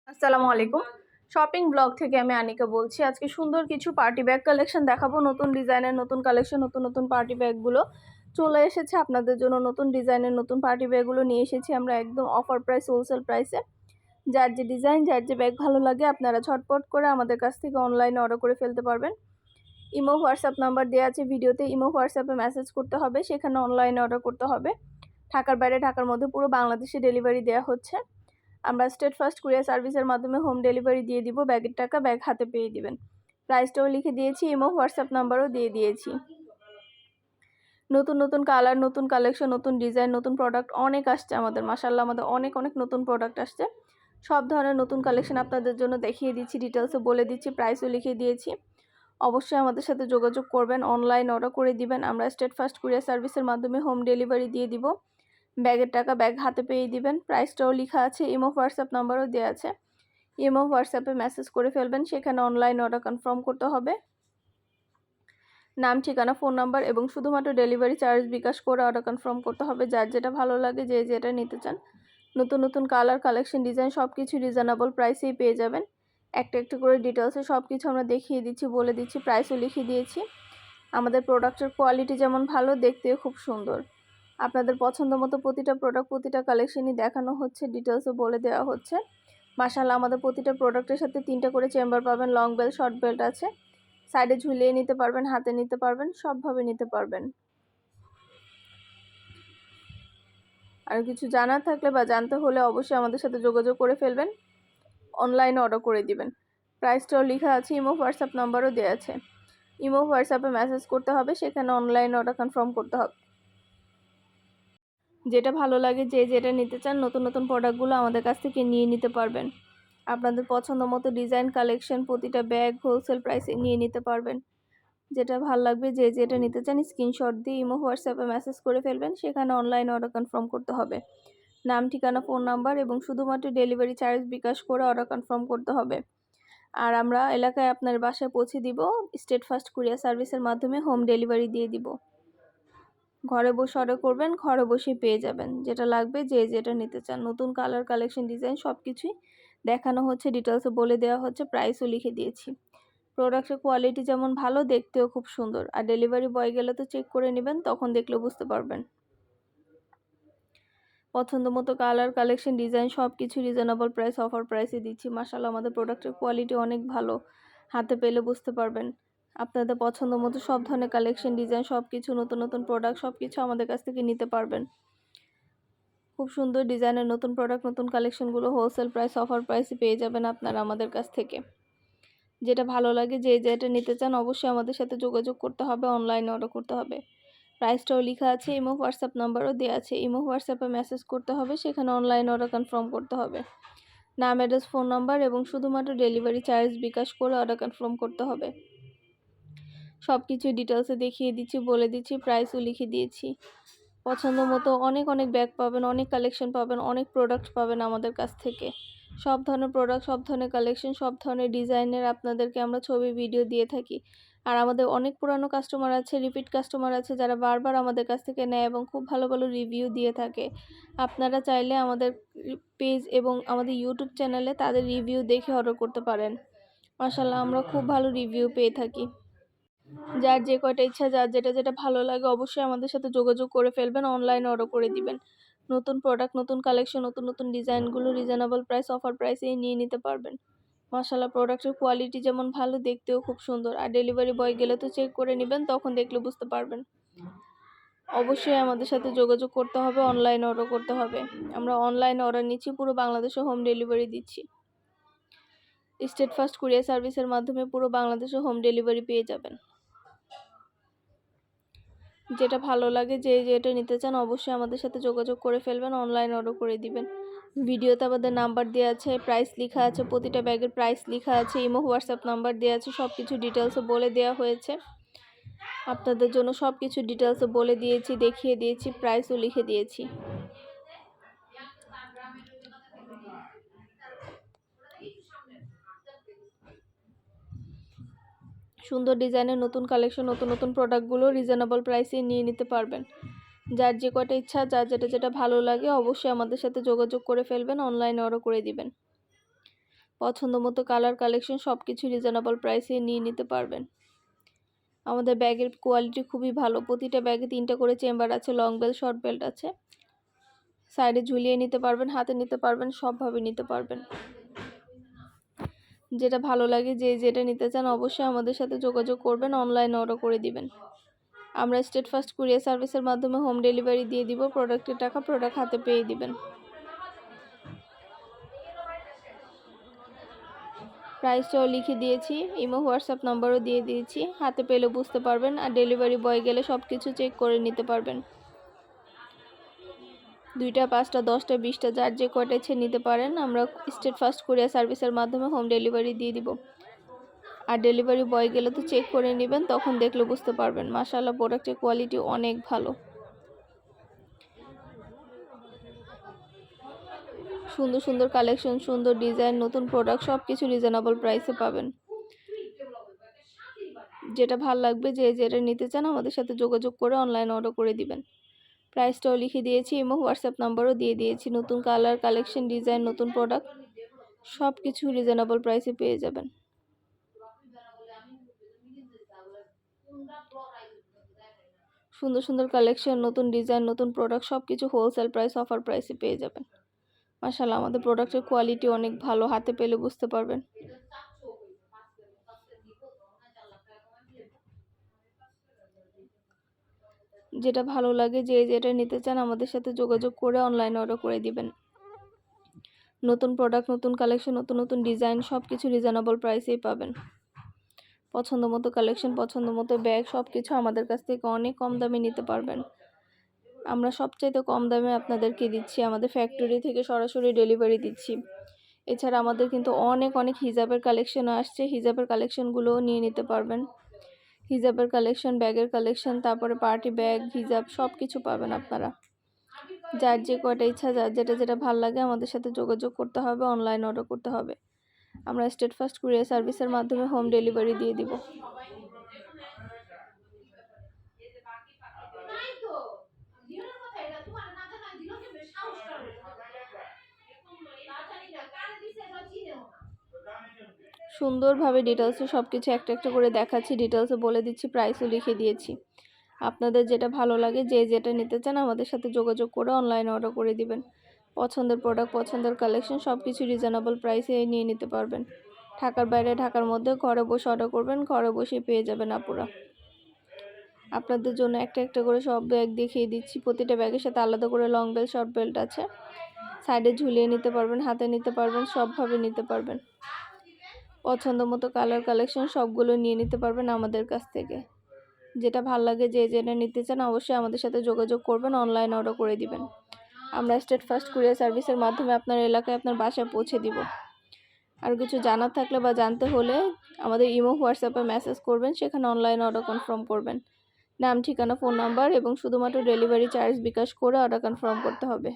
আসসালামু আলাইকুম। Shopping blog থেকে আমি আনিকা বলছি। আজকে সুন্দর কিছু পার্টি ব্যাগ কালেকশন দেখাবো। নতুন ডিজাইনের নতুন কালেকশন, নতুন নতুন পার্টি ব্যাগগুলো চলে এসেছে আপনাদের জন্য। নতুন ডিজাইনের নতুন পার্টি ব্যাগগুলো নিয়ে এসেছি আমরা একদম অফার প্রাইস, হোলসেল প্রাইসে। যার যে ডিজাইন, যার যে ব্যাগ ভালো লাগে আপনারা ঝটপট করে আমাদের কাছ থেকে অনলাইনে অর্ডার করে ফেলতে পারবেন। ইমো হোয়াটসঅ্যাপ নাম্বার দেওয়া আছে ভিডিওতে। ইমো হোয়াটসঅ্যাপে মেসেজ করতে হবে, সেখানে অনলাইনে অর্ডার করতে হবে। ঢাকার বাইরে, ঢাকার মধ্যে পুরো বাংলাদেশে ডেলিভারি দেওয়া হচ্ছে। আমরা স্টেট ফার্স্ট কুরিয়ার সার্ভিসের মাধ্যমে হোম ডেলিভারি দিয়ে দিব। ব্যাগের টাকা ব্যাগ হাতে পেয়ে দিবেন। প্রাইসটাও লিখে দিয়েছি, ইমো হোয়াটসঅ্যাপ নাম্বারও দিয়ে দিয়েছি। নতুন নতুন কালার, নতুন কালেকশন, নতুন ডিজাইন, নতুন প্রোডাক্ট অনেক আসছে আমাদের। মাশাআল্লাহ, আমাদের অনেক অনেক নতুন প্রোডাক্ট আসছে। সব ধরনের নতুন কালেকশন আপনাদের জন্য দেখিয়ে দিচ্ছি, ডিটেলসে বলে দিচ্ছি, প্রাইসও লিখে দিয়েছি। অবশ্যই আমাদের সাথে যোগাযোগ করবেন, অনলাইন অর্ডার করে দিবেন। আমরা স্টেট ফার্স্ট কুরিয়ার সার্ভিসের মাধ্যমে হোম ডেলিভারি দিয়ে দিব। ব্যাগের টাকা ব্যাগ হাতে পেয়ে দিবেন। প্রাইসটাও লেখা আছে, ইমো হোয়াটসঅ্যাপ নাম্বারও দেওয়া আছে। ইমো হোয়াটসঅ্যাপে মেসেজ করে ফেলবেন, সেখানে অনলাইন অর্ডার কনফার্ম করতে হবে। নাম, ঠিকানা, ফোন নাম্বার এবং শুধুমাত্র ডেলিভারি চার্জ বিকাশ করে অর্ডার কনফার্ম করতে হবে। যার যেটা ভালো লাগে, যে যেটা নিতে চান। নতুন নতুন কালার, কালেকশন, ডিজাইন সব কিছু রিজনেবল প্রাইসেই পেয়ে যাবেন। একটা একটা করে ডিটেলসে সব কিছু আমরা দেখিয়ে দিচ্ছি, বলে দিচ্ছি, প্রাইসও লিখে দিয়েছি। আমাদের প্রোডাক্টের কোয়ালিটি যেমন ভালো, দেখতেও খুব সুন্দর। আপনাদের পছন্দ মতো প্রতিটা প্রোডাক্ট, প্রতিটা কালেকশনই দেখানো হচ্ছে, ডিটেলসও বলে দেওয়া হচ্ছে। মাশাআল্লাহ, আমাদের প্রতিটা প্রোডাক্টের সাথে 3টা করে চেম্বার পাবেন। লং বেল্ট, শর্ট বেল্ট আছে। সাইডে ঝুলিয়ে নিতে পারবেন, হাতে নিতে পারবেন, সবভাবে নিতে পারবেন। আর কিছু জানার থাকলে বা জানতে হলে অবশ্যই আমাদের সাথে যোগাযোগ করে ফেলবেন, অনলাইনে অর্ডার করে দিবেন। প্রাইসটাও লেখা আছে, ইমো হোয়াটসঅ্যাপ নাম্বারও দেওয়া আছে। ইমো হোয়াটসঅ্যাপে মেসেজ করতে হবে, সেখানে অনলাইনে অর্ডার কনফার্ম করতে হবে। যেটা ভালো লাগে, যে যেটা নিতে চান, নতুন নতুন প্রোডাক্টগুলো আমাদের কাছ থেকে নিয়ে নিতে পারবেন। আপনাদের পছন্দ মতো ডিজাইন, কালেকশন, প্রতিটা ব্যাগ হোলসেল প্রাইসে নিয়ে নিতে পারবেন। যেটা ভালো লাগবে, যে যেটা নিতে চান, স্ক্রিনশট দিয়ে ইমো হোয়াটসঅ্যাপে মেসেজ করে ফেলবেন, সেখানে অনলাইন অর্ডার কনফার্ম করতে হবে। নাম, ঠিকানা, ফোন নাম্বার এবং শুধুমাত্র ডেলিভারি চার্জ বিকাশ করে অর্ডার কনফার্ম করতে হবে। আর আমরা এলাকায় আপনার বাসায় পৌঁছে দিব। স্টেট ফার্স্ট কুরিয়ার সার্ভিসের মাধ্যমে হোম ডেলিভারি দিয়ে দিব। ঘরে বসে অর্ডার করবেন, ঘরে বসেই পেয়ে যাবেন। যেটা লাগবে, যে যেটা নিতে চান, নতুন কালার, কালেকশন, ডিজাইন সব কিছুই দেখানো হচ্ছে, ডিটেলসে বলে দেওয়া হচ্ছে, প্রাইসও লিখে দিয়েছি। প্রোডাক্টের কোয়ালিটি যেমন ভালো, দেখতেও খুব সুন্দর। আর ডেলিভারি বয় গেলে তো চেক করে নেবেন, তখন দেখলে বুঝতে পারবেন। পছন্দ মতো কালার, কালেকশন, ডিজাইন সব কিছু রিজনেবল প্রাইস, অফার প্রাইসে দিচ্ছি। মাশাআল্লাহ, আমাদের প্রোডাক্টের কোয়ালিটি অনেক ভালো, হাতে পেলে বুঝতে পারবেন। আপনাদের পছন্দ মতো সব ধরনের কালেকশন, ডিজাইন সব কিছু, নতুন নতুন প্রোডাক্ট সব কিছু আমাদের কাছ থেকে নিতে পারবেন। খুব সুন্দর ডিজাইনের নতুন প্রোডাক্ট, নতুন কালেকশনগুলো হোলসেল প্রাইস, অফার প্রাইসে পেয়ে যাবেন আপনারা আমাদের কাছ থেকে। যেটা ভালো লাগে, যে যেটা নিতে চান, অবশ্যই আমাদের সাথে যোগাযোগ করতে হবে, অনলাইনে অর্ডার করতে হবে। প্রাইসটাও লেখা আছে, ইমো হোয়াটসঅ্যাপ নাম্বারও দেওয়া আছে। ইমো হোয়াটসঅ্যাপে মেসেজ করতে হবে, সেখানে অনলাইন অর্ডার কনফার্ম করতে হবে। নাম, অ্যাড্রেস, ফোন নাম্বার এবং শুধুমাত্র ডেলিভারি চার্জ বিকাশ করে অর্ডার কনফার্ম করতে হবে। সব কিছু ডিটেলসে দেখিয়ে দিচ্ছি, বলে দিচ্ছি, প্রাইসও লিখে দিয়েছি। পছন্দ মতো অনেক অনেক ব্যাগ পাবেন, অনেক কালেকশন পাবেন, অনেক প্রোডাক্ট পাবেন আমাদের কাছ থেকে। সব ধরনের প্রোডাক্ট, সব ধরনের কালেকশন, সব ধরনের ডিজাইনের আপনাদেরকে আমরা ছবি, ভিডিও দিয়ে থাকি। আর আমাদের অনেক পুরানো কাস্টমার আছে, রিপিট কাস্টমার আছে, যারা বারবার আমাদের কাছ থেকে নেয় এবং খুব ভালো ভালো রিভিউ দিয়ে থাকে। আপনারা চাইলে আমাদের পেজ এবং আমাদের ইউটিউব চ্যানেলে তাদের রিভিউ দেখে অর্ডার করতে পারেন। মাশাআল্লাহ, আমরা খুব ভালো রিভিউ পেয়ে থাকি। যার যে কয়টা ইচ্ছা, যার যেটা যেটা ভালো লাগে, অবশ্যই আমাদের সাথে যোগাযোগ করে ফেলবেন, অনলাইনে অর্ডার করে দিবেন। নতুন প্রোডাক্ট, নতুন কালেকশন, নতুন নতুন ডিজাইনগুলো রিজনেবল প্রাইস, অফার প্রাইসেই নিয়ে নিতে পারবেন। মাশাআল্লাহ, প্রোডাক্টের কোয়ালিটি যেমন ভালো, দেখতেও খুব সুন্দর। আর ডেলিভারি বয় গেলে তো চেক করে নেবেন, তখন দেখলে বুঝতে পারবেন। অবশ্যই আমাদের সাথে যোগাযোগ করতে হবে, অনলাইনে অর্ডার করতে হবে। আমরা অনলাইনে অর্ডার নিচ্ছি, পুরো বাংলাদেশে হোম ডেলিভারি দিচ্ছি। স্টেট ফার্স্ট কুরিয়ার সার্ভিসের মাধ্যমে পুরো বাংলাদেশে হোম ডেলিভারি পেয়ে যাবেন। যেটা ভালো লাগে, যে যেটা নিতে চান, অবশ্যই আমাদের সাথে যোগাযোগ করে ফেলবেন, অনলাইন অর্ডার করে দিবেন। ভিডিওতে আমাদের নাম্বার দেওয়া আছে, প্রাইস লেখা আছে, প্রতিটা ব্যাগের প্রাইস লেখা আছে, ইমো হোয়াটসঅ্যাপ নাম্বার দেওয়া আছে, সব কিছু ডিটেলসে বলে দেওয়া হয়েছে। আপনাদের জন্য সব কিছু ডিটেলসে বলে দিয়েছি, দেখিয়ে দিয়েছি, প্রাইসও লিখে দিয়েছি। সুন্দর ডিজাইনের নতুন কালেকশন, নতুন নতুন প্রোডাক্টগুলো রিজনেবল প্রাইসে নিয়ে নিতে পারবেন। যার যে কয়টা ইচ্ছা, যার যেটা যেটা ভালো লাগে, অবশ্যই আমাদের সাথে যোগাযোগ করে ফেলবেন, অনলাইনে অর্ডার করে দিবেন। পছন্দ মতো কালার কালেকশন সব কিছু রিজনেবল প্রাইসে নিয়ে নিতে পারবেন। আমাদের ব্যাগের কোয়ালিটি খুবই ভালো। প্রতিটা ব্যাগে 3টা করে চেম্বার আছে, লং বেল্ট শর্ট বেল্ট আছে। সাইডে ঝুলিয়ে নিতে পারবেন, হাতে নিতে পারবেন, সবভাবে নিতে পারবেন। যেটা ভালো লাগে, যেটা নিতে চান অবশ্যই আমাদের সাথে যোগাযোগ করবেন, অনলাইনে অর্ডার করে দিবেন। আমরা স্টেট ফার্স্ট কুরিয়ার সার্ভিসের মাধ্যমে হোম ডেলিভারি দিয়ে দিব। প্রোডাক্টের টাকা প্রোডাক্ট হাতে পেয়ে দিবেন। প্রাইসটাও লিখে দিয়েছি, ইমো হোয়াটসঅ্যাপ নাম্বারও দিয়ে দিয়েছি। হাতে পেলে বুঝতে পারবেন, আর ডেলিভারি বয় গেলে সব কিছু চেক করে নিতে পারবেন। 2টা 5টা 10টা 20টা যার যে কয়টা ইচ্ছে নিতে পারেন। আমরা স্টেট ফার্স্ট কুরিয়ার সার্ভিসের মাধ্যমে হোম ডেলিভারি দিয়ে দিব। আর ডেলিভারি বয় গেলে তো চেক করে নেবেন, তখন দেখলে বুঝতে পারবেন। মাশাআল্লাহ, প্রোডাক্টের কোয়ালিটি অনেক ভালো। সুন্দর সুন্দর কালেকশন, সুন্দর ডিজাইন, নতুন প্রোডাক্ট সব কিছু রিজনেবল প্রাইসে পাবেন। যেটা ভালো লাগবে, যেটা নিতে চান আমাদের সাথে যোগাযোগ করে অনলাইন অর্ডার করে দিবেন। প্রাইসটাও লিখে দিয়েছি, ইমো হোয়াটসঅ্যাপ নাম্বারও দিয়ে দিয়েছি। নতুন কালার কালেকশন, ডিজাইন, নতুন প্রোডাক্ট সব কিছু রিজনেবল প্রাইসে পেয়ে যাবেন। সুন্দর সুন্দর কালেকশন, নতুন ডিজাইন, নতুন প্রোডাক্ট সব কিছু হোলসেল প্রাইস, অফার প্রাইসে পেয়ে যাবেন। মাশাআল্লাহ, আমাদের প্রোডাক্টের কোয়ালিটি অনেক ভালো, হাতে পেলে বুঝতে পারবেন। যেটা ভালো লাগে, যেটা নিতে চান আমাদের সাথে যোগাযোগ করে অনলাইনে অর্ডার করে দিবেন। নতুন প্রোডাক্ট, নতুন কালেকশন, নতুন নতুন ডিজাইন সব কিছু রিজনেবল প্রাইসেই পাবেন। পছন্দ মতো কালেকশন, পছন্দ মতো ব্যাগ সব কিছু আমাদের কাছ থেকে অনেক কম দামে নিতে পারবেন। আমরা সবচাইতে কম দামে আপনাদেরকে দিচ্ছি, আমাদের ফ্যাক্টরি থেকে সরাসরি ডেলিভারি দিচ্ছি। এছাড়া আমাদের কিন্তু অনেক অনেক হিজাবের কালেকশনও আসছে, হিজাবের কালেকশনগুলোও নিয়ে নিতে পারবেন। হিজাবের কালেকশন, ব্যাগের কালেকশন, তারপরে পার্টি ব্যাগ, হিজাব সব কিছু পাবেন আপনারা। যার যে কয়টা ইচ্ছা, যার যেটা ভালো লাগে আমাদের সাথে যোগাযোগ করতে হবে, অনলাইন অর্ডার করতে হবে। আমরা স্টেট ফার্স্ট কুরিয়ার সার্ভিসের মাধ্যমে হোম ডেলিভারি দিয়ে দিব। সুন্দরভাবে ডিটেলসে সব কিছু একটা একটা করে দেখাচ্ছি, ডিটেলসে বলে দিচ্ছি, প্রাইসও লিখে দিয়েছি। আপনাদের যেটা ভালো লাগে, যেটা নিতে চান আমাদের সাথে যোগাযোগ করে অনলাইনে অর্ডার করে দিবেন। পছন্দের প্রোডাক্ট, পছন্দের কালেকশন সব কিছু রিজনেবল প্রাইসে নিয়ে নিতে পারবেন। ঢাকার বাইরে, ঢাকার মধ্যে ঘরে বসে অর্ডার করবেন, ঘরে বসে পেয়ে যাবেন আপুরা। আপনাদের জন্য একটা একটা করে সব ব্যাগ দেখিয়ে দিচ্ছি। প্রতিটা ব্যাগের সাথে আলাদা করে লং বেল্ট শর্ট বেল্ট আছে। সাইডে ঝুলিয়ে নিতে পারবেন, হাতে নিতে পারবেন, সবভাবে নিতে পারবেন। পছন্দ মতো কালার কালেকশন সবগুলো নিয়ে নিতে পারবেন আমাদের কাছ থেকে। যেটা ভালো লাগে, যেটা নিতে চান অবশ্যই আমাদের সাথে যোগাযোগ করবেন, অনলাইন অর্ডার করে দিবেন। আমরা স্টেট ফার্স্ট কুরিয়ার সার্ভিসের মাধ্যমে আপনার এলাকায়, আপনার বাসায় পৌঁছে দিব। আর কিছু জানার থাকলে বা জানতে হলে আমাদের ইমো হোয়াটসঅ্যাপে মেসেজ করবেন, সেখানে অনলাইন অর্ডার কনফার্ম করবেন। নাম, ঠিকানা, ফোন নাম্বার এবং শুধুমাত্র ডেলিভারি চার্জ বিকাশ করে অর্ডার কনফার্ম করতে হবে।